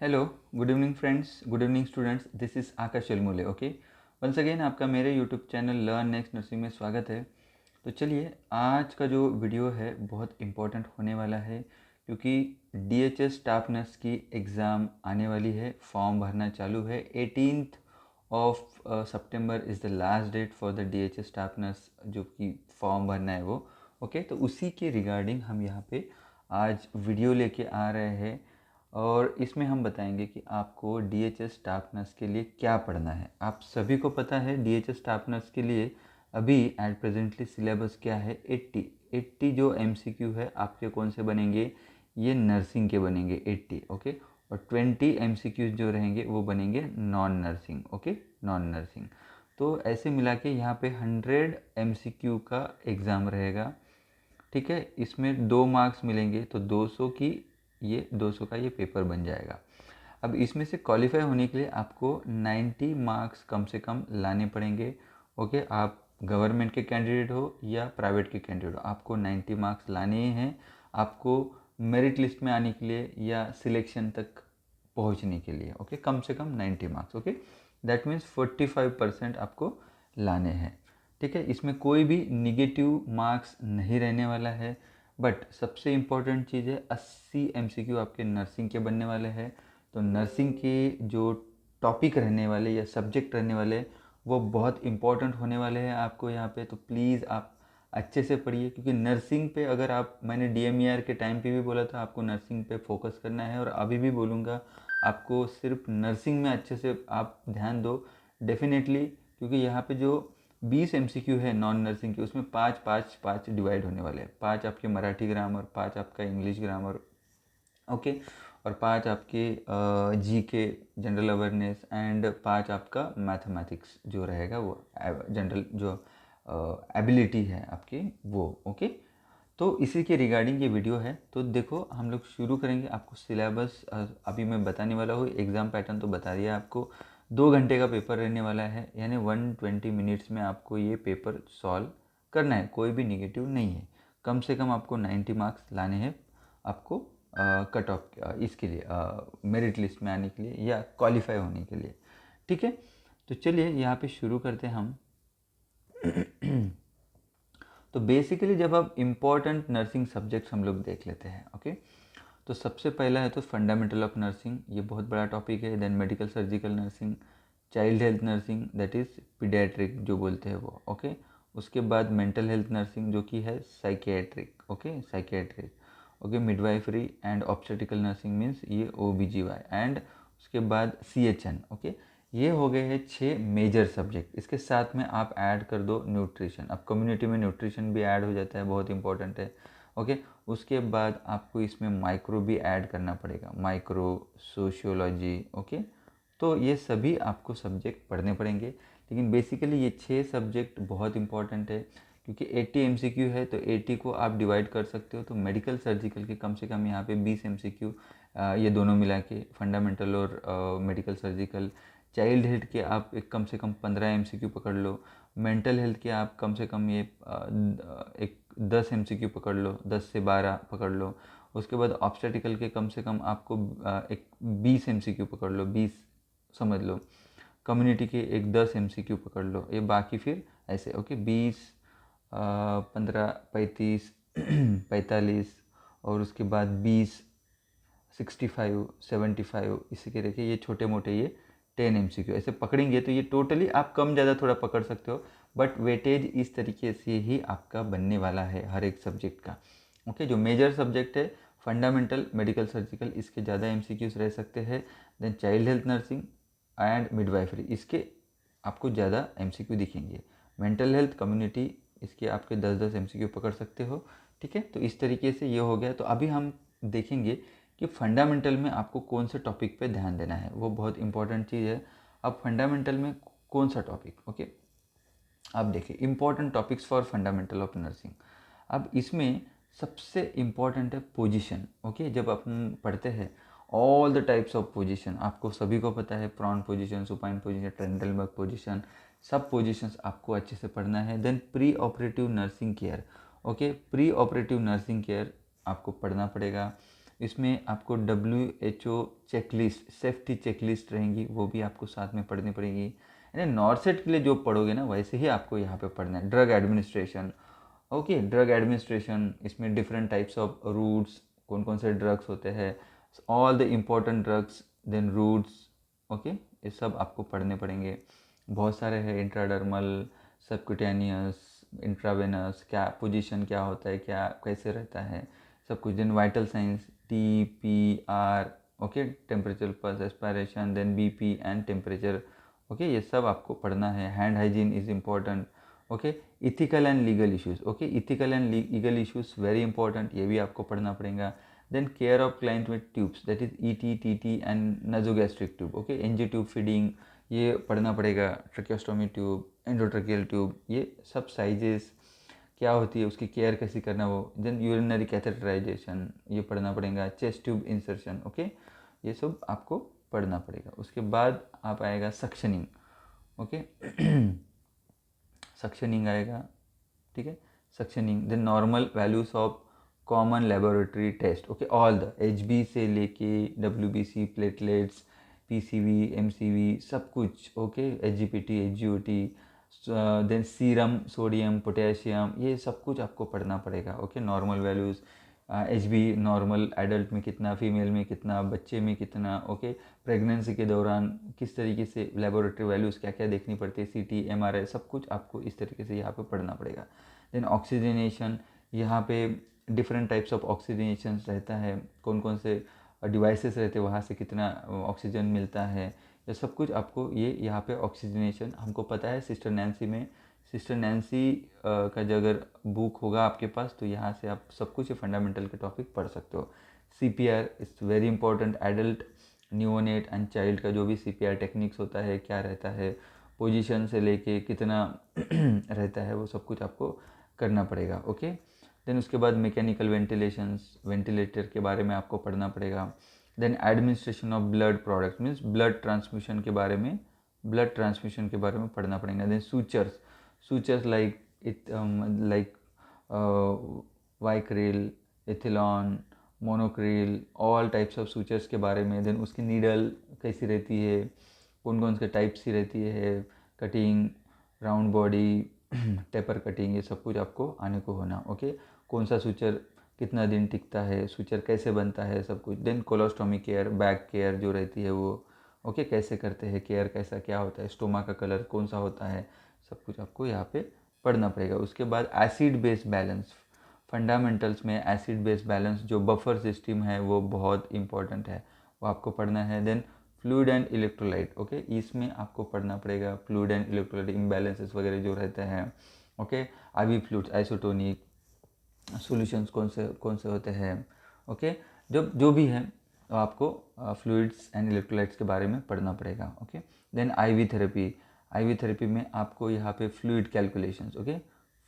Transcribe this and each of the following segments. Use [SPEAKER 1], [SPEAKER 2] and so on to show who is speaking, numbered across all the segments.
[SPEAKER 1] Hello, good evening friends, good evening students, this is Akash Chalmule. Okay, once again आपका मेरे YouTube channel learn next nursing में स्वागत है। तो चलिए, आज का जो वीडियो है बहुत इम्पोर्टेंट होने वाला है क्योंकि डीएचएस स्टाफ नर्स की एग्ज़ाम आने वाली है। फॉर्म भरना चालू है। 18th of September is the last date for the DHS staff nurse जो कि फॉर्म भरना है वो। ओके, तो उसी के रिगार्डिंग हम यहाँ पे आज वीडियो लेके आ रहे हैं और इसमें हम बताएंगे कि आपको डीएचएस स्टाफ नर्स के लिए क्या पढ़ना है। आप सभी को पता है डीएचएस स्टाफ नर्स के लिए अभी एट प्रेजेंटली सिलेबस क्या है। 80 जो एमसीक्यू है आपके कौन से बनेंगे, ये नर्सिंग के बनेंगे 80। ओके, और 20 एमसीक्यू जो रहेंगे वो बनेंगे non nursing. Okay, non nursing. तो ऐसे मिला के यहाँ पे 100 एमसीक्यू का एग्ज़ाम रहेगा। ठीक है, इसमें 2 मार्क्स मिलेंगे तो 200 की ये 200 का ये पेपर बन जाएगा। अब इसमें से क्वालिफाई होने के लिए आपको 90 मार्क्स कम से कम लाने पड़ेंगे। ओके, आप गवर्नमेंट के कैंडिडेट हो या प्राइवेट के कैंडिडेट हो, आपको 90 मार्क्स लाने ही हैं आपको मेरिट लिस्ट में आने के लिए या सिलेक्शन तक पहुंचने के लिए। ओके, कम से कम 90 मार्क्स। ओके, दैट मीन्स 45% आपको लाने हैं। ठीक है, इसमें कोई भी निगेटिव मार्क्स नहीं रहने वाला है। बट सबसे इम्पोर्टेंट चीज़ है 80 एमसीक्यू आपके नर्सिंग के बनने वाले हैं। तो नर्सिंग के जो टॉपिक रहने वाले या सब्जेक्ट रहने वाले वो बहुत इम्पोर्टेंट होने वाले हैं आपको यहाँ पे। तो प्लीज़ आप अच्छे से पढ़िए क्योंकि नर्सिंग पे अगर आप, मैंने डीएमईआर के टाइम पे भी बोला था आपको नर्सिंग पे फोकस करना है और अभी भी बोलूँगा आपको सिर्फ नर्सिंग में अच्छे से आप ध्यान दो डेफिनेटली। क्योंकि यहाँ पे जो 20 एमसीक्यू है नॉन नर्सिंग के, उसमें 5 डिवाइड होने वाले हैं। 5 आपके मराठी ग्रामर, 5 आपका इंग्लिश ग्रामर। ओके, और 5 आपके जीके जनरल अवेयरनेस एंड 5 आपका मैथमेटिक्स जो रहेगा वो जनरल जो एबिलिटी है आपकी वो। ओके, तो इसी के रिगार्डिंग ये वीडियो है। तो देखो, हम लोग शुरू करेंगे। आपको सिलेबस अभी मैं बताने वाला हूँ। एग्ज़ाम पैटर्न तो बता दिया आपको। 2 घंटे का पेपर रहने वाला है, यानी 120 मिनट्स में आपको ये पेपर सॉल्व करना है। कोई भी निगेटिव नहीं है। कम से कम आपको 90 मार्क्स लाने हैं आपको कट ऑफ इसके लिए, मेरिट लिस्ट में आने के लिए या क्वालिफाई होने के लिए। ठीक है, तो चलिए यहाँ पे शुरू करते हैं हम। तो बेसिकली जब आप इम्पॉर्टेंट नर्सिंग सब्जेक्ट्स हम लोग देख लेते हैं। ओके, तो सबसे पहला है तो फंडामेंटल ऑफ नर्सिंग, ये बहुत बड़ा टॉपिक है। Then medical surgical nursing, child health nursing that is paediatric जो बोलते हैं वो। ओके, उसके बाद मेंटल हेल्थ नर्सिंग जो कि है psychiatric. Okay, psychiatric. Okay, midwifery and obstetrical nursing means ये OBGY। एंड उसके बाद CHN। ओके, ये हो गए हैं 6 मेजर सब्जेक्ट। इसके साथ में आप ऐड कर दो न्यूट्रिशन। अब कम्युनिटी में न्यूट्रिशन भी ऐड हो जाता है, बहुत इंपॉर्टेंट है। ओके, उसके बाद आपको इसमें माइक्रो भी ऐड करना पड़ेगा, माइक्रो सोशियोलॉजी। ओके, तो ये सभी आपको सब्जेक्ट पढ़ने पड़ेंगे। लेकिन बेसिकली ये 6 सब्जेक्ट बहुत इंपॉर्टेंट है क्योंकि 80 एमसीक्यू है तो 80 को आप डिवाइड कर सकते हो। तो मेडिकल सर्जिकल के कम से कम यहाँ पे 20 एमसीक्यू, ये दोनों मिला के फंडामेंटल और मेडिकल सर्जिकल। चाइल्ड हेल्थ के आप एक कम से कम 15 एमसीक्यू पकड़ लो। मेंटल हेल्थ के आप कम से कम ये एक 10 एमसीक्यू पकड़ लो, 10 से 12 पकड़ लो। उसके बाद ऑब्स्टेटिकल के कम से कम आपको एक 20 एमसीक्यू पकड़ लो, 20 समझ लो। कम्युनिटी के एक 10 एमसीक्यू पकड़ लो। ये बाकी फिर ऐसे। ओके, 20, 15, 35, 45 और उसके बाद 20, 65, 75, इसी के देखिए ये छोटे मोटे ये 10 एमसीक्यू ऐसे पकड़ेंगे तो ये टोटली आप कम ज़्यादा थोड़ा पकड़ सकते हो। बट वेटेज इस तरीके से ही आपका बनने वाला है हर एक सब्जेक्ट का। ओके, जो मेजर सब्जेक्ट है फंडामेंटल मेडिकल सर्जिकल, इसके ज़्यादा एमसीक्यूज रह सकते हैं। Then child health nursing and midwifery, इसके आपको ज़्यादा एमसीक्यू दिखेंगे। मेंटल हेल्थ कम्युनिटी, इसके आपके 10-10 एमसीक्यू पकड़ सकते हो। ठीक है, तो इस तरीके से ये हो गया। तो अभी हम देखेंगे कि फंडामेंटल में आपको कौन से टॉपिक पे ध्यान देना है, वो बहुत इंपॉर्टेंट चीज़ है। अब फंडामेंटल में कौन सा टॉपिक। ओके, आप देखिए important topics for fundamental of nursing. अब इसमें सबसे इम्पॉर्टेंट है पोजीशन। ओके, जब अपन पढ़ते हैं all the types of position, आपको सभी को पता है prone position, supine position, Trendelenburg position, सब पोजीशंस आपको अच्छे से पढ़ना है। Then preoperative nursing care. Okay, preoperative nursing care आपको पढ़ना पड़ेगा। इसमें आपको WHO चेकलिस्ट, सेफ्टी चेकलिस्ट रहेंगी, वो भी आपको साथ में पढ़नी पड़ेगी। यानी नॉर्सेट के लिए जो पढ़ोगे ना वैसे ही आपको यहाँ पे पढ़ना है। Drug administration, okay, drug administration, इसमें डिफरेंट टाइप्स ऑफ रूट्स, कौन कौन से ड्रग्स होते हैं, all the important drugs, then routes, okay, ये सब आपको पढ़ने पड़ेंगे। बहुत सारे हैं, इंट्राडर्मल, सबक्यूटेनियस, इंट्रावेनस, क्या पोजीशन क्या होता है, क्या कैसे रहता है, सब कुछ। Then vital signs, TPR, okay, temperature pulse aspiration, then BP and temperature, okay, ये सब आपको पढ़ना है। Hand hygiene is important, okay. Ethical and legal issues, okay, ethical and legal issues very important, ये भी आपको पढ़ना पड़ेगा। Then care of client with tubes, that is ET, TT and nasogastric tube, okay, NG tube feeding, ये पढ़ना पड़ेगा। Tracheostomy tube, endotracheal tube, ये सब साइजेस क्या होती है, उसकी केयर कैसे करना वो। देन यूरिनरी कैथेटराइजेशन, ये पढ़ना पड़ेगा। चेस्ट ट्यूब इंसर्शन, ओके, ये सब आपको पढ़ना पड़ेगा। उसके बाद आप आएगा सक्शनिंग, ओके, सक्शनिंग आएगा, ठीक है, suctioning. Then normal values of common laboratory test, okay, all the HB से लेके WBC, प्लेटलेट्स, PCV, MCV, सब कुछ, okay, HGPT, HGOT, then serum, sodium, potassium, ये सब कुछ आपको पढ़ना पड़ेगा, okay. Normal values, HB normal adult में कितना, फीमेल में कितना, बच्चे में कितना, ओके। प्रेगनेंसी के दौरान किस तरीके से लेबोरेटरी वैल्यूज़ क्या क्या देखनी पड़ती है, CT, MRI, सब कुछ आपको इस तरीके से यहाँ पे पढ़ना पड़ेगा। देन ऑक्सीजनेशन, यहाँ पे डिफरेंट टाइप्स ऑफ ऑक्सीजनेशन रहता है, कौन कौन से डिवाइसेस रहते हैं, वहाँ से कितना ऑक्सीजन मिलता है, ये सब कुछ आपको ये यहाँ पे ऑक्सीजनेशन, हमको पता है सिस्टर नैन्सी में, सिस्टर नैन्सी का जो अगर बुक होगा आपके पास तो यहाँ से आप सब कुछ फंडामेंटल के टॉपिक पढ़ सकते हो। CPR is very important, adult, neonate and child का जो भी CPR टेक्निक्स होता है, क्या रहता है, पोजीशन से लेके कितना रहता है, वो सब कुछ आपको करना पड़ेगा, ओके। देन उसके बाद मैकेनिकल वेंटिलेशंस, वेंटिलेटर के बारे में आपको पढ़ना पड़ेगा। Then administration of blood product, means blood transmission के बारे में, ब्लड ट्रांसमिशन के बारे में पढ़ना पड़ेगा। Then sutures, sutures like Vicryl, Ethilon, Monocryl, all types of sutures के बारे में। देन उसकी नीडल कैसी रहती है, कौन कौन से टाइप्स की रहती है, cutting, round body, taper cutting, ये सब कुछ आपको आने को होना, ओके। कौन सा सूचर कितना दिन टिकता है, सूचर कैसे बनता है, सब कुछ। Then colostomy care, back care जो रहती है वो, ओके, कैसे करते हैं केयर, कैसा क्या होता है, स्टोमा का कलर कौन सा होता है, सब कुछ आपको यहाँ पे पढ़ना पड़ेगा। उसके बाद एसिड बेस बैलेंस, फंडामेंटल्स में एसिड बेस बैलेंस जो बफर सिस्टम है वो बहुत इंपॉर्टेंट है, वो आपको पढ़ना है। Then fluid and electrolyte, okay, इसमें आपको पढ़ना पड़ेगा फ्लूइड एंड इलेक्ट्रोलाइट इम्बैलेंसेस वगैरह जो रहते हैं, okay. IV fluids, isotonic solutions कौन से होते हैं, ओके, जो भी है तो आपको फ्लूइड्स एंड इलेक्ट्रोलाइट्स के बारे में पढ़ना पड़ेगा, okay. Then IV therapy, IV therapy में आपको यहाँ पे fluid calculations, okay,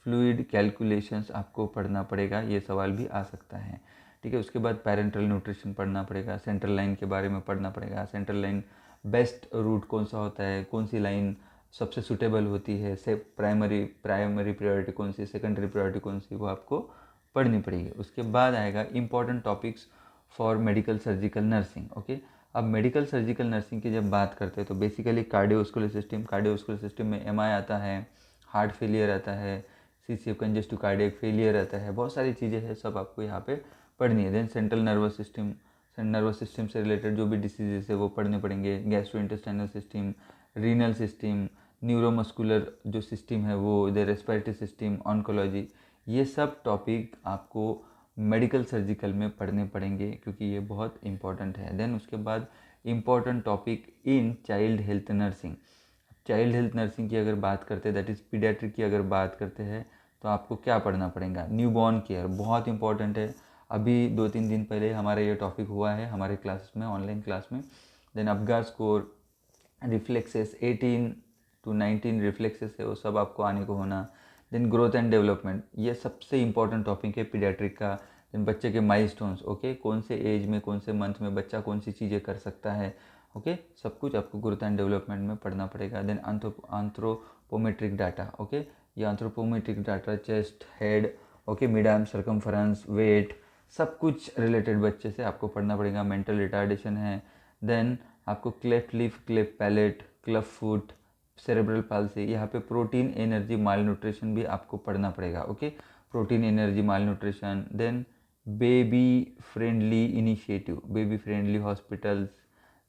[SPEAKER 1] fluid calculations आपको पढ़ना पड़ेगा, ये सवाल भी आ सकता है, ठीक है। उसके बाद पेरेंटल न्यूट्रिशन पढ़ना पड़ेगा, सेंट्रल लाइन के बारे में पढ़ना पड़ेगा, सेंट्रल लाइन बेस्ट रूट कौन सा होता है, कौन सी लाइन सबसे सुटेबल होती है, से प्राइमरी प्रायोरिटी कौन सी, सेकेंडरी प्रायोरिटी कौन सी, वो आपको पढ़नी पड़ेगी। उसके बाद आएगा important topics for medical surgical nursing, okay. अब मेडिकल सर्जिकल नर्सिंग की जब बात करते हैं तो basically cardiovascular system, cardiovascular system में MI आता है, हार्ट फेलियर आता है, CCF कंजेस्टिव कार्डियक फेलियर आता है, बहुत सारी चीज़ें हैं, सब आपको यहाँ पे पढ़नी है। Then central nervous system, nervous system से रिलेटेड जो भी डिसीजेस है वो पढ़ने पड़ेंगे। Gastrointestinal system, renal system, neuromuscular जो सिस्टम है वो, इधर रेस्पिरेटरी सिस्टम, ऑन्कोलॉजी, ये सब टॉपिक आपको मेडिकल सर्जिकल में पढ़ने पड़ेंगे क्योंकि ये बहुत इंपॉर्टेंट है। देन उसके बाद important topic in child health nursing, child health nursing की अगर बात करते हैं, दैट इज़ पीडियाट्रिक की अगर बात करते हैं तो आपको क्या पढ़ना पड़ेगा, न्यूबॉर्न केयर बहुत इंपॉर्टेंट है। अभी 2-3 दिन पहले हमारा ये टॉपिक हुआ है हमारे क्लासेस में, ऑनलाइन क्लास में। Then Apgar score, reflexes, 18 to 19 reflexes है वो सब आपको आने को होना। देन ग्रोथ एंड डेवलपमेंट, ये सबसे इंपॉर्टेंट टॉपिक है पीडियाट्रिक का। देन बच्चे के माइलस्टोन्स, ओके, कौन से एज में कौन से मंथ में बच्चा कौन सी चीज़ें कर सकता है, ओके, सब कुछ आपको ग्रोथ एंड डेवलपमेंट में पढ़ना पड़ेगा। देन एंथ्रोपोमेट्रिक डाटा, ओके, ये anthropometric data chest, head, okay, mid arm circumference, weight, सब कुछ रिलेटेड बच्चे से आपको पढ़ना पड़ेगा। मेंटल रिटार्डेशन है, देन आपको cleft lip, cleft palate, club foot, cerebral palsy, यहाँ पे प्रोटीन एनर्जी माल न्यूट्रिशन भी आपको पढ़ना पड़ेगा। Okay, protein energy malnutrition, then baby friendly initiative, baby friendly hospitals,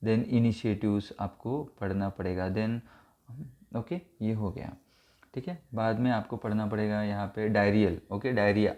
[SPEAKER 1] then initiatives आपको पढ़ना पड़ेगा। देन ओके, ये हो गया। ठीक है, बाद में आपको पढ़ना पड़ेगा यहाँ पे डायरियल। ओके, डायरिया,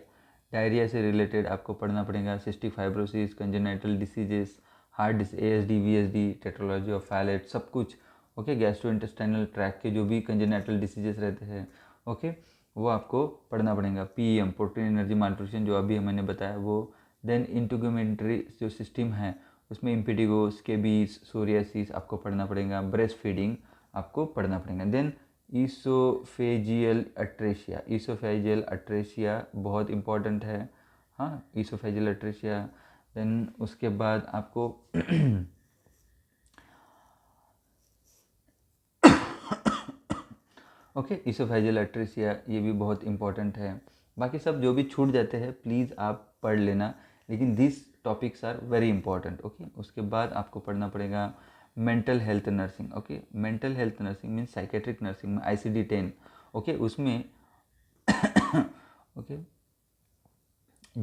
[SPEAKER 1] डायरिया से रिलेटेड आपको पढ़ना पड़ेगा। Cystic fibrosis, congenital diseases, heart disease, ASD, VSD, tetralogy of Fallot, सब कुछ। ओके, गैस्ट्रोइंटेस्टाइनल ट्रैक के जो भी कंजेनाइटल डिसीजेस रहते हैं, ओके, वो आपको पढ़ना पड़ेगा। PEM, प्रोटीन एनर्जी माल्न्यूट्रिशन, जो अभी मैंने बताया वो। देन इंटीग्यूमेंट्री जो सिस्टम है उसमें इम्पिटिगो, स्केबीज, सोरियासिस आपको पढ़ना पड़ेगा। ब्रेस्ट फीडिंग आपको पढ़ना पड़ेगा। Then oesophageal atresia, oesophageal atresia बहुत इम्पॉर्टेंट है। हाँ, ईसोफेजियल अट्रेशिया। देन उसके बाद आपको ओके, ईसोफेजियल अट्रेशिया ये भी बहुत इंपॉर्टेंट है। बाकी सब जो भी छूट जाते हैं प्लीज़ आप पढ़ लेना, लेकिन this topics are very important. Okay, उसके बाद आपको पढ़ना पड़ेगा mental health nursing. Okay, mental health nursing means psychiatric nursing में ICD-10। ओके, उसमें ओके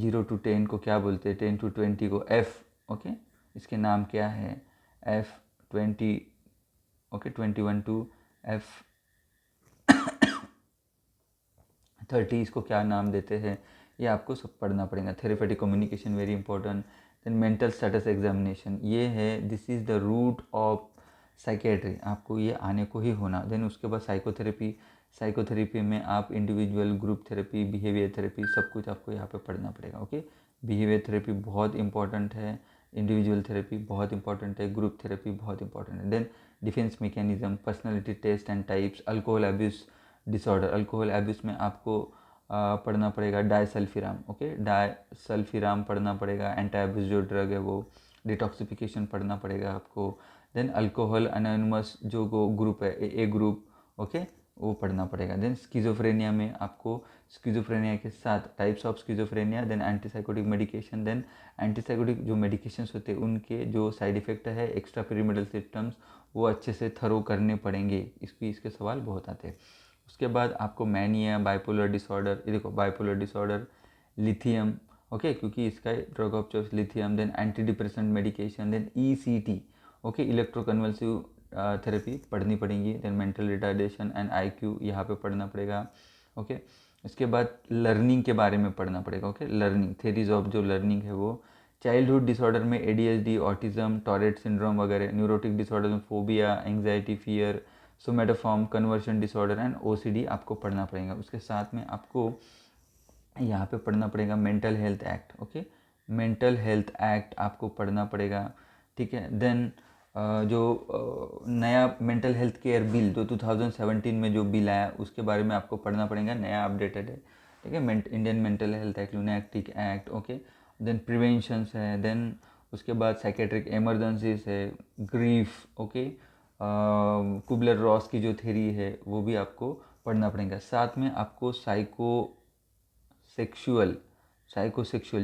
[SPEAKER 1] 0 to 10 को क्या बोलते हैं, 10 to 20 को F। ओके, इसके नाम क्या है, F20। ओके, 21 to F30, इसको क्या नाम देते हैं ये आपको सब पढ़ना पड़ेगा। Therapeutic communication very important. Then mental status examination, ये है, this is the root of psychiatry, आपको ये आने को ही होना। देन उसके बाद साइकोथेरेपी, साइकोथेरेपी में आप individual, group therapy, behaviour therapy, सब कुछ आपको यहाँ पे पढ़ना पड़ेगा। ओके, बिहेवियर थेरेपी बहुत इंपॉर्टेंट है, इंडिविजुअल थेरेपी बहुत इंपॉर्टेंट है, ग्रुप थेरेपी बहुत इंपॉर्टेंट है। Then defence mechanism, personality test and types, alcohol abuse disorder, alcohol abuse में आपको पढ़ना पड़ेगा डायसल्फिराम। ओके, डायसल्फिराम पढ़ना पड़ेगा। एंटी अब्यूज़ जो ड्रग है वो, डिटॉक्सिफिकेशन पढ़ना पड़ेगा आपको। देन अल्कोहल अनोनिमस जो ग्रुप है, ए ग्रुप, ओके, वो पढ़ना पड़ेगा। देन स्किज़ोफ्रेनिया में आपको स्किज़ोफ्रेनिया के साथ types of schizophrenia, then antipsychotic medication, then antipsychotic जो मेडिकेशंस होते हैं उनके जो साइड इफ़ेक्ट है, एक्स्ट्रा पिरामिडल सिस्टम्स, वो अच्छे से थरो करने पड़ेंगे। इसके सवाल बहुत आते हैं। उसके बाद आपको मैनिया, बाइपोलर डिसऑर्डर, ये देखो बाइपोलर डिसऑर्डर, लिथियम, ओके, क्योंकि इसका drug of choice lithium. Then antidepressant medication, then ECT, okay, electroconvulsive therapy पढ़नी पड़ेगी। Then mental retardation and IQ यहाँ पे पढ़ना पड़ेगा। ओके, इसके बाद लर्निंग के बारे में पढ़ना पड़ेगा। ओके, लर्निंग थेरीज ऑफ जो लर्निंग है वो। चाइल्डहुड डिसऑर्डर में ADHD, ऑटिज्म, टॉरेट सिंड्रोम वगैरह। न्यूरोटिक डिसऑर्डर में phobia, anxiety, fear, somatoform, conversion disorder and OCD आपको पढ़ना पड़ेगा। उसके साथ में आपको यहाँ पे पढ़ना पड़ेगा mental health act. Okay, mental health act आपको पढ़ना पड़ेगा। ठीक है, देन जो नया मेंटल हेल्थ केयर बिल जो 2017 में जो बिल आया उसके बारे में आपको पढ़ना पड़ेगा, नया अपडेटेड है। ठीक है, इंडियन मेंटल हेल्थ एक्ट, यूनैक्टिक एक्ट। ओके, देन प्रिवेंशंस है, देन उसके बाद साइकेट्रिक इमरजेंसीज है, ग्रीफ। ओके, कुबलर रॉस की जो थ्योरी है वो भी आपको पढ़ना पड़ेगा। साथ में आपको साइकोसेक्सुअल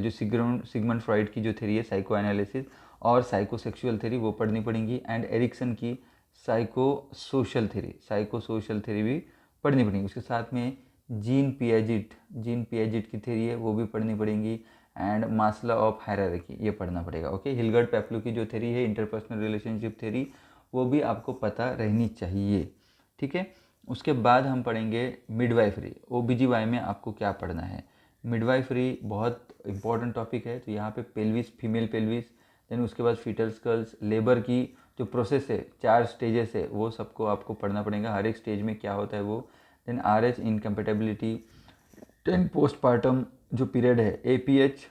[SPEAKER 1] जो सिगमंड फ्रॉइड की जो थ्योरी है, साइको एनालिसिस और साइकोसेक्सुअल थ्योरी, वो पढ़नी पड़ेंगी। एंड एरिक्सन की साइको सोशल थ्योरी भी पढ़नी पड़ेगी। उसके साथ में जीन पियाजेट की थ्योरी है वो भी पढ़नी पड़ेगी। एंड मास्लो ऑफ हायरार्की ये पढ़ना पड़ेगा। ओके, हिलगर्ट पेप्लो की जो थ्योरी है, इंटरपर्सनल रिलेशनशिप थ्योरी, वो भी आपको पता रहनी चाहिए। ठीक है, उसके बाद हम पढ़ेंगे मिडवाइफरी। OBGY में आपको क्या पढ़ना है, मिडवाइफरी बहुत इंपॉर्टेंट टॉपिक है। तो यहाँ पे पेल्विस, फीमेल पेल्विस, देन उसके बाद फीटल स्कल्स, लेबर की जो प्रोसेस है, 4 स्टेजेस है, वो सबको आपको पढ़ना पड़ेगा, हर एक स्टेज में क्या होता है वो। Then RH incompatibility, then postpartum जो पीरियड है, APH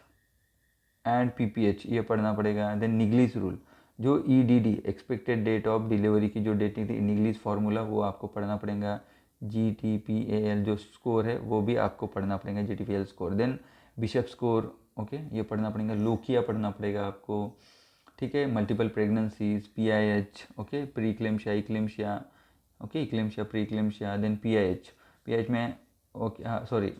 [SPEAKER 1] एंड PPH ये पढ़ना पड़ेगा। देन निगलिस रूल जो EDD, expected date of delivery की जो डेट थी, निगलिस फार्मूला, वो आपको पढ़ना पड़ेगा। GTPAL जो स्कोर है वो भी आपको पढ़ना पड़ेगा, GTPAL score. Then Bishop score, okay, ये पढ़ना पड़ेगा। लोकिया पढ़ना पड़ेगा आपको। ठीक है, multiple pregnancies, PIH, okay, preeclampsia, eclampsia, okay, eclampsia, preeclampsia, then PIH में, ओके, हाँ सॉरी,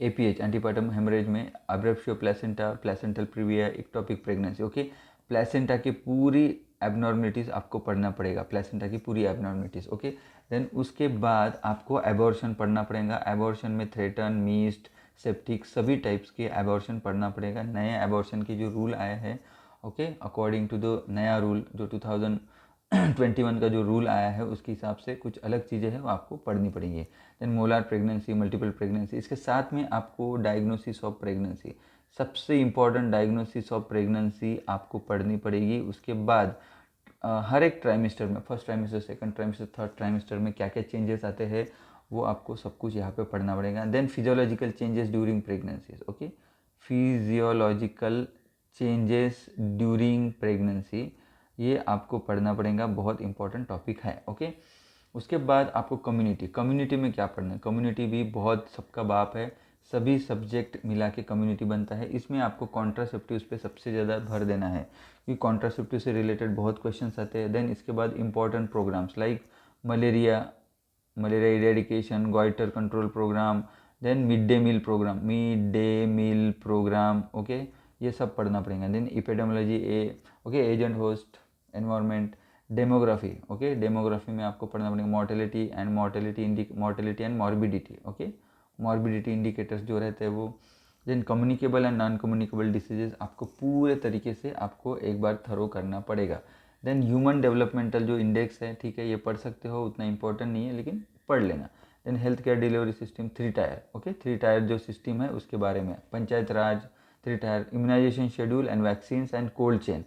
[SPEAKER 1] APH एंटीपार्टम हेमरेज में abruptio placenta, placental previa, ectopic pregnancy. Okay, placenta की पूरी एबनॉर्मलिटीज़ आपको पढ़ना पड़ेगा, प्लेसेंटा की पूरी एबनॉर्मलिटीज़। ओके, देन उसके बाद आपको एबॉर्शन पढ़ना पड़ेगा। एबॉर्शन में थ्रेटन, मीस्ट, सेप्टिक सभी टाइप्स के एबॉर्शन पढ़ना पड़ेगा। नए एबॉर्शन के जो रूल आए हैं, ओके, अकॉर्डिंग टू द नया रूल जो 2021 का जो रूल आया है उसके हिसाब से कुछ अलग चीज़ें हैं वो आपको पढ़नी पड़ेंगी। Then molar pregnancy, multiple pregnancy, इसके साथ में आपको डायग्नोसिस ऑफ प्रेगनेंसी, सबसे इम्पॉर्टेंट डायग्नोसिस ऑफ प्रेगनेंसी आपको पढ़नी पड़ेगी। उसके बाद हर एक ट्राइमेस्टर में, first trimester, second trimester, third trimester में क्या क्या चेंजेस आते हैं वो आपको सब कुछ यहाँ पे पढ़ना पड़ेगा। Then physiological changes during pregnancies. Okay, physiological changes during pregnancy, ये आपको पढ़ना पड़ेगा, बहुत इंपॉर्टेंट टॉपिक है। ओके, उसके बाद आपको कम्युनिटी, कम्युनिटी में क्या पढ़ना है, कम्युनिटी भी बहुत सबका बाप है, सभी सब्जेक्ट मिला के कम्युनिटी बनता है। इसमें आपको कॉन्ट्रासेप्टिव्स पे सबसे ज़्यादा भर देना है क्योंकि कॉन्ट्रासेप्टिव से रिलेटेड बहुत क्वेश्चंस आते हैं। देन इसके बाद important programmes like malaria, malaria eradication, goitre control programme, then mid day meal programme, mid day meal programme. Okay, ये सब पढ़ना पड़ेगा। Then epidemiology, okay, agent host environment, demography. Okay, demography में आपको पढ़ना पड़ेगा mortality and morbidity. Okay, morbidity indicators जो रहते हैं वो। Then communicable and non communicable diseases आपको पूरे तरीके से आपको एक बार थरो करना पड़ेगा। देन ह्यूमन डेवलपमेंटल जो इंडेक्स है, ठीक है, ये पढ़ सकते हो, उतना इंपॉर्टेंट नहीं है लेकिन पढ़ लेना। Then health care delivery system 3 tier, okay, 3 tier जो सिस्टम है उसके बारे में, panchayat raj 3 tier, immunisation schedule and vaccine and cold chain,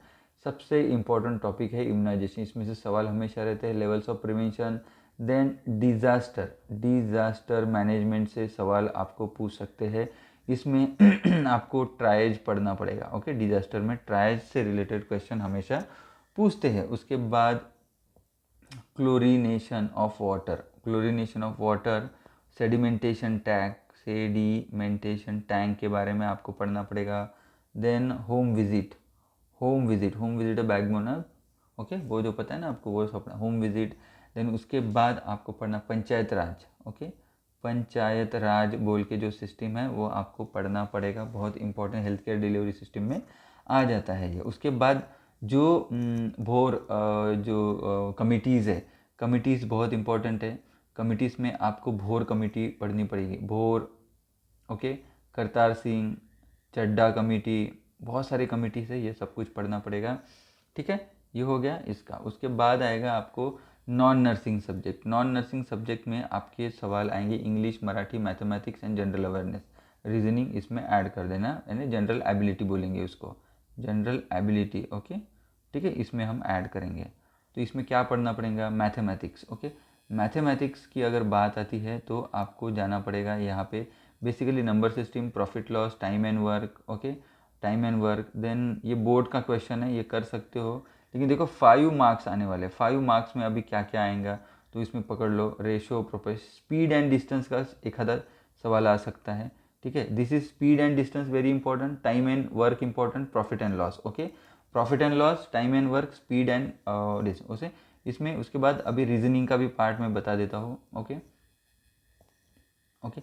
[SPEAKER 1] सबसे इंपॉर्टेंट टॉपिक है इम्यूनाइजेशन। इसमें से सवाल हमेशा रहते हैं, levels of prevention. Then disaster management से सवाल आपको पूछ सकते हैं। इसमें आपको ट्रायज पढ़ना पड़ेगा। ओके, डिजास्टर में ट्रायज से रिलेटेड क्वेश्चन हमेशा पूछते हैं। उसके बाद chlorination of water, sedimentation tank के बारे में आपको पढ़ना पड़ेगा। Then home visit a backbone, okay, वो जो पता है ना आपको, वो सब होम विजिट। देन उसके बाद आपको पढ़ना पंचायत राज। ओके, पंचायत राज बोल के जो सिस्टम है वो आपको पढ़ना पड़ेगा, बहुत important health care delivery system में आ जाता है ये। उसके बाद जो जो कमिटीज़ है, कमिटीज़ बहुत इंपॉर्टेंट है। कमिटीज़ में आपको भोर कमेटी पढ़नी पड़ेगी, भोर, ओके, करतार सिंह, चड्डा कमेटी, बहुत सारी कमिटीज़ है, ये सब कुछ पढ़ना पड़ेगा। ठीक है, ये हो गया इसका। उसके बाद आएगा आपको नॉन नर्सिंग सब्जेक्ट में आपके सवाल आएंगे English, Marathi, mathematics and general awareness, reasoning इसमें ऐड कर देना, यानी जनरल एबिलिटी बोलेंगे उसको, जनरल एबिलिटी। ओके, ठीक है, इसमें हम ऐड करेंगे। तो इसमें क्या पढ़ना पड़ेगा, मैथमेटिक्स। ओके, मैथमेटिक्स की अगर बात आती है तो आपको जाना पड़ेगा यहाँ पे basically number system, profit loss, time and work. Okay, time and work, then ये बोर्ड का क्वेश्चन है, ये कर सकते हो, लेकिन देखो 5 मार्क्स आने वाले, 5 मार्क्स में अभी क्या क्या आएगा तो इसमें पकड़ लो, ratio, proportion, speed and distance का एक आधा सवाल आ सकता है। ठीक है, this is speed and distance very important, time and work important, profit and loss. Okay, profit and loss, time and work, speed and उसे इसमें। उसके बाद अभी रीजनिंग का भी पार्ट मैं बता देता हूँ। ओके, ओके,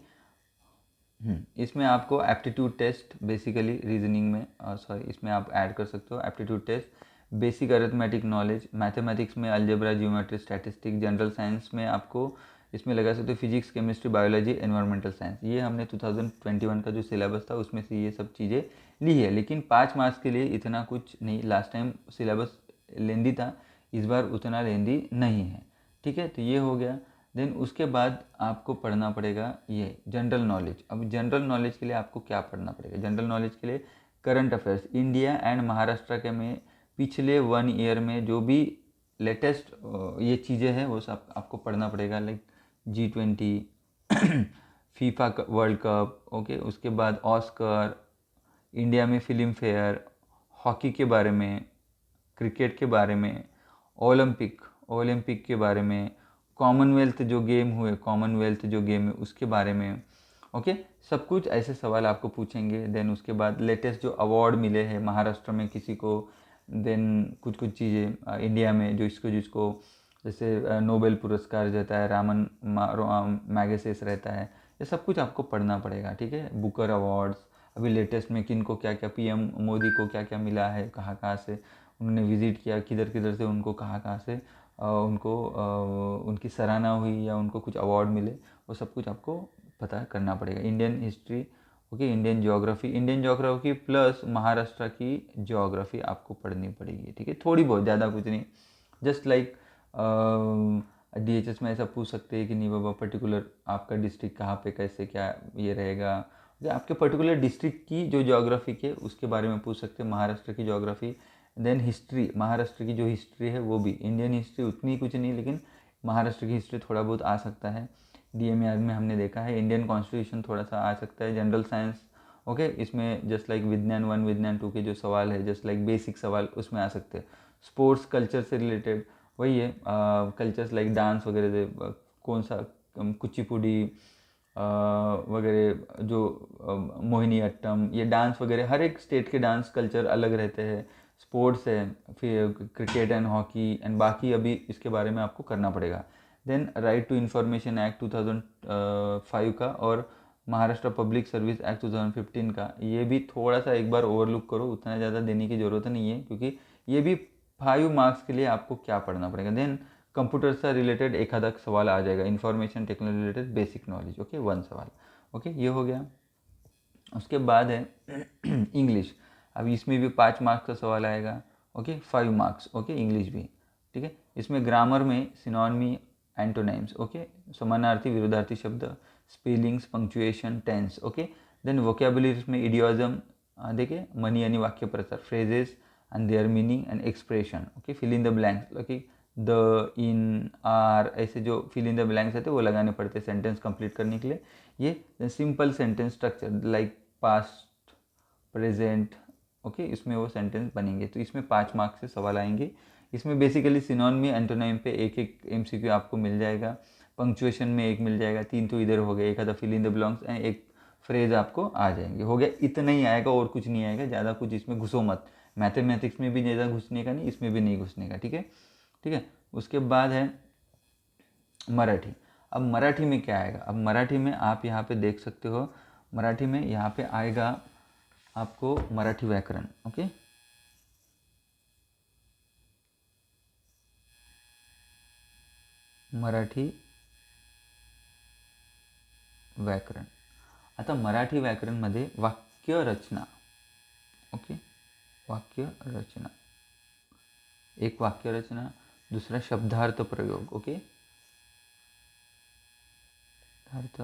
[SPEAKER 1] इसमें आपको एप्टीट्यूड टेस्ट बेसिकली रीजनिंग में, सॉरी, इसमें आप ऐड कर सकते हो aptitude test, basic arithmetic knowledge, mathematics में algebra, geometry, statistic, general science में आपको इसमें लगा सकते हो physics, chemistry, biology, environmental science. ये हमने 2021 का जो सिलेबस था उसमें से ये सब चीज़ें ली है, लेकिन 5 मार्क्स के लिए इतना कुछ नहीं, लास्ट टाइम सिलेबस लेंदी था, इस बार उतना लेंदी नहीं है। ठीक है, तो ये हो गया। देन उसके बाद आपको पढ़ना पड़ेगा ये जनरल नॉलेज। अब जनरल नॉलेज के लिए आपको क्या पढ़ना पड़ेगा, जनरल नॉलेज के लिए current affairs, India and Maharashtra के में पिछले 1 ईयर में जो भी लेटेस्ट ये चीज़ें हैं वो सब आपको पढ़ना पड़ेगा, like G20 FIFA world cup. Okay, उसके बाद ऑस्कर, इंडिया में फिल्म फेयर, हॉकी के बारे में, क्रिकेट के बारे में, ओलंपिक के बारे में, कॉमनवेल्थ जो गेम हुए, कॉमनवेल्थ जो गेम है उसके बारे में। ओके, सब कुछ ऐसे सवाल आपको पूछेंगे। देन उसके बाद लेटेस्ट जो अवार्ड मिले हैं महाराष्ट्र में किसी को, देन कुछ कुछ चीज़ें इंडिया में जो इसको जिसको जैसे नोबेल पुरस्कार रहता है, रामन मैगसेस रहता है, ये सब कुछ आपको पढ़ना पड़ेगा, ठीक है। बुकर अवार्ड्स, अभी लेटेस्ट में किन को क्या क्या, पीएम मोदी को क्या क्या मिला है, कहाँ कहाँ से उन्होंने विज़िट किया, किधर किधर से उनको कहाँ कहाँ से उनको उनकी सराहना हुई या उनको कुछ अवार्ड मिले, वो सब कुछ आपको पता करना पड़ेगा। Indian history, okay, Indian geography plus Maharashtra की ज्योग्राफी आपको पढ़नी पड़ेगी, ठीक है। थोड़ी बहुत, ज़्यादा कुछ नहीं, जस्ट लाइक डीएचएस में ऐसा पूछ सकते हैं कि नहीं बाबा पर्टिकुलर आपका डिस्ट्रिक्ट कहाँ पे कैसे क्या ये रहेगा, या आपके पर्टिकुलर डिस्ट्रिक्ट की जो ज्योग्राफी के उसके बारे में पूछ सकते हैं, महाराष्ट्र की ज्योग्राफी। देन हिस्ट्री, महाराष्ट्र की जो हिस्ट्री है वो भी, इंडियन हिस्ट्री उतनी कुछ नहीं, लेकिन महाराष्ट्र की हिस्ट्री थोड़ा बहुत आ सकता है। डीएमआर में हमने देखा है, इंडियन कॉन्स्टिट्यूशन थोड़ा सा आ सकता है, जनरल साइंस, ओके, इसमें जस्ट लाइक विज्ञान 1 विज्ञान 2 के जो सवाल है, जस्ट लाइक बेसिक सवाल उसमें आ सकते हैं। स्पोर्ट्स कल्चर से रिलेटेड वही है, कल्चर्स लाइक डांस वगैरह कौन सा कुचिपुड़ी वगैरह, जो मोहिनी अट्टम, ये डांस वगैरह, हर एक स्टेट के डांस कल्चर अलग रहते हैं। स्पोर्ट्स है, फिर क्रिकेट एंड हॉकी एंड बाकी अभी इसके बारे में आपको करना पड़ेगा। Then right to information act 2005 का और महाराष्ट्र पब्लिक सर्विस एक्ट 2015 का, ये भी थोड़ा सा एक बार ओवरलुक करो, उतना ज़्यादा देने की ज़रूरत नहीं है, क्योंकि ये भी 5 मार्क्स के लिए आपको क्या पढ़ना पड़ेगा। देन कंप्यूटर से रिलेटेड एक आधा सवाल आ जाएगा, information technology related basic knowledge, okay, 1 सवाल, ओके, ये हो गया। उसके बाद है इंग्लिश, अब इसमें भी 5 मार्क्स का सवाल आएगा, ओके, 5 मार्क्स, ओके, इंग्लिश भी, ठीक है। इसमें ग्रामर में सिनोनिमी, एंटोनिम्स, ओके, समानार्थी विरोधार्थी शब्द, spellings, punctuation, tense, okay. Then vocabularies में इडियोजम, देखिए मनी यानी वाक्य प्रचार, phrases and their meaning and expression, okay, fill in the blanks, okay, the, in, are, ऐसे जो फिल इन द ब्लैंक्स रहते हैं वो लगाने पड़ते हैं सेंटेंस कंप्लीट करने के लिए। ये simple sentence structure like past, present, okay, इसमें वो सेंटेंस बनेंगे, तो इसमें 5 मार्क्स से सवाल आएंगे। इसमें बेसिकली सिनोनिमी, एंटोनिम पे एक एक एमसीक्यू आपको मिल जाएगा, पंक्चुएशन में एक मिल जाएगा, 3 तो इधर हो गए, एक आधा fill in the blanks and एक फ्रेज आपको आ जाएंगे, हो गया, इतना ही आएगा और कुछ नहीं आएगा, ज़्यादा कुछ इसमें घुसो मत। मैथमेटिक्स में भी ज़्यादा घुसने का नहीं, इसमें भी नहीं घुसने का, ठीक है, ठीक है। उसके बाद है मराठी। अब मराठी में क्या आएगा, अब मराठी में आप यहाँ पे देख सकते हो, मराठी में यहाँ पे आएगा आपको मराठी व्याकरण, ओके, मराठी व्याकरण। आता मराठी व्याकरणमध्ये वाक्य रचना, ओके, वाक्य रचना, एक वाक्य रचना, दुसरा शब्दार्थ प्रयोग, ओके, अर्थ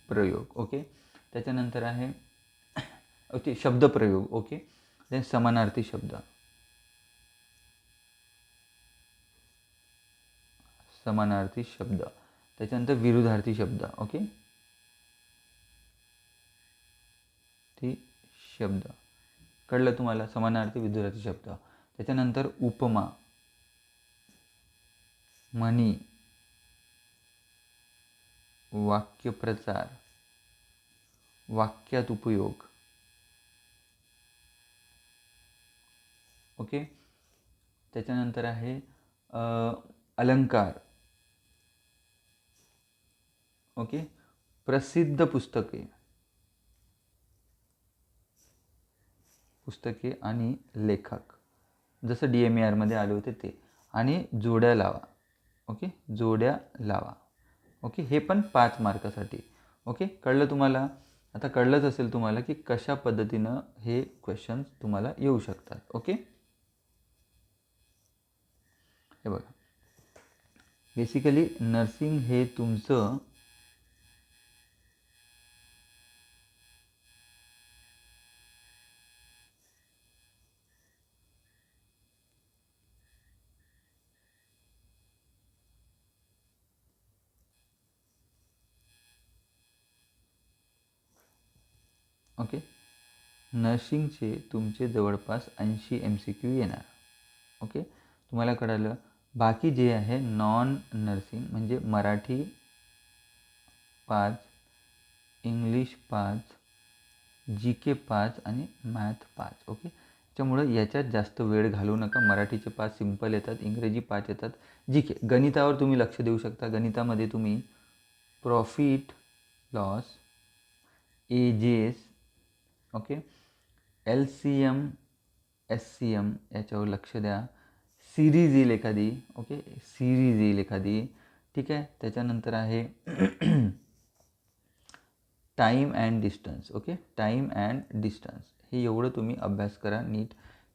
[SPEAKER 1] प्रयोग, ओके, त्याच्यानंतर आहे ओके शब्द प्रयोग, ओके, देन समानार्थी शब्द, समानार्थी शब्द, त्याच्यानंतर विरुद्धार्थी शब्द, ओके, ती शब्द कळलं तुम्हाला, समानार्थी विरुद्धार्थी शब्द, त्याच्यानंतर उपमा, म्हणी, वाक्यप्रचार, वाक्यात उपयोग, ओके, त्याच्यानंतर आहे अलंकार, ओके, प्रसिद्ध पुस्तके, पुस्तके आणि लेखक, जसं DMARमध्ये आले होते ते, आणि जोड्या लावा, ओके, जोड्या लावा, ओके, हे पण 5 मार्कासाठी, ओके, कळलं तुम्हाला। आता कळलंच असेल तुम्हाला की कशा पद्धतीनं हे क्वेश्चन्स तुम्हाला येऊ शकतात, ओके। हे बघा, बेसिकली नर्सिंग हे तुमचं ओके, नर्सिंगचे तुमचे जवळपास 80 MCQ येणार, ओके, तुम्हाला कळालं। बाकी जे आहे नॉन नर्सिंग म्हणजे मराठी 5, इंग्लिश 5, GK 5 आणि मॅथ 5, ओके, त्याच्यामुळं याच्यात जास्त वेळ घालवू नका। मराठीचे 5 सिंपल येतात, इंग्रजी 5 येतात, GK, गणितावर तुम्ही लक्ष देऊ शकता, गणितामध्ये तुम्ही profit loss, ages, okay, LCM, SCM याच्यावर लक्ष द्या. सिरीज येईल एखादी, ओके, सिरीज येईल एखादी, ठीक आहे. त्याच्यानंतर आहे time and distance, okay, time and distance. हे एवढं तुम्ही अभ्यास करा नीट.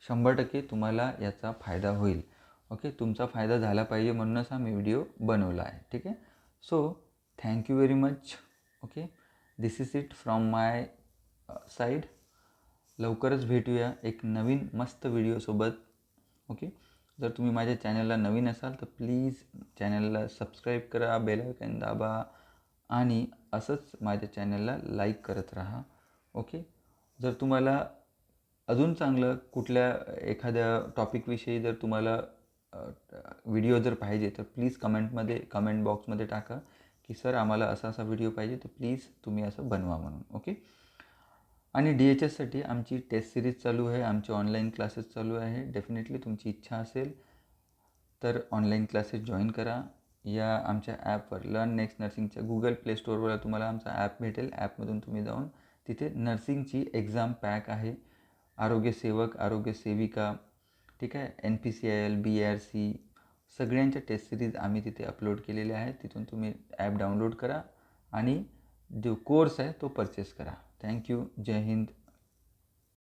[SPEAKER 1] 100% तुम्हाला याचा फायदा होईल. ओके, तुमचा फायदा झाला पाहिजे म्हणूनच हा मी व्हिडिओ बनवला आहे, ठीक आहे. So thank you very much. Okay, this is it from my side. लवकरच भेटूया एक नवीन मस्त व्हिडिओसोबत. ओके, जर तुम्ही माझ्या चॅनलला नवीन असाल तर प्लीज चॅनलला सबस्क्राईब करा, बेल आयकॉन दाबा आणि असंच माझ्या चॅनलला लाईक करत राहा. ओके, जर तुम्हाला अजून चांगलं कुठल्या एखाद्या टॉपिकविषयी जर तुम्हाला व्हिडिओ जर पाहिजे तर प्लीज कमेंट बॉक्समध्ये टाका की सर आम्हाला असा व्हिडिओ पाहिजे, तर प्लीज तुम्ही असं बनवा म्हणून. ओके, आणि DHSसाठी आमची टेस्ट सिरीज चालू आहे, आमचे ऑनलाईन क्लासेस चालू आहे. डेफिनेटली तुमची इच्छा असेल तर ऑनलाईन क्लासेस जॉईन करा. या आमच्या ॲपवर लर्न नेक्स्ट नर्सिंगच्या Google Play Storeवर तुम्हाला आमचा ॲप भेटेल. ॲपमधून तुम्ही जाऊन तिथे नर्सिंगची एक्झाम पॅक आहे, आरोग्यसेवक, आरोग्यसेविका, ठीक आहे, NPCIL, BRC सगळ्यांच्या टेस्ट सिरीज आम्ही तिथे अपलोड केलेल्या आहेत. तिथून तुम्ही ॲप डाउनलोड करा आणि जो कोर्स आहे तो परचेस करा. थँक्यू. जय हिंद.